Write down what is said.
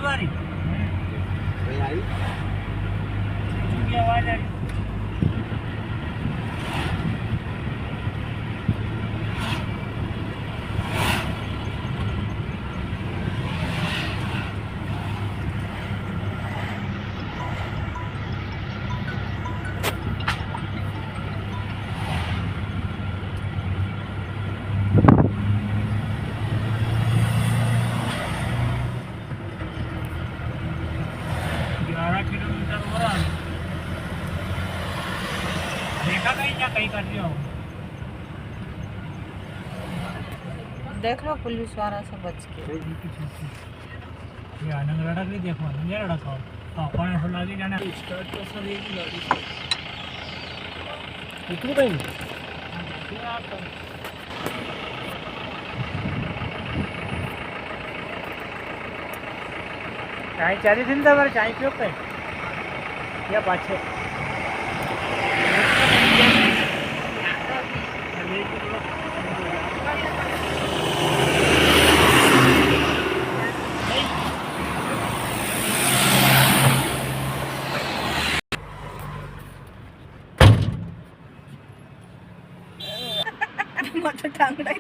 वाली भाई आई की आवाज आ रही किलोमीटर हो रहा है। देखा कहीं क्या कहीं कर दिया हो देख लो पुलिस वाला से बच के ये आनंद लड़क भी देखो ये लड़क हो पानी से लगी जाने स्टार्ट तो सब एक ही गाड़ी से उतरू कहीं चाय चाली दिन तक चाय पियो पे या पाछे मत टांगड़ा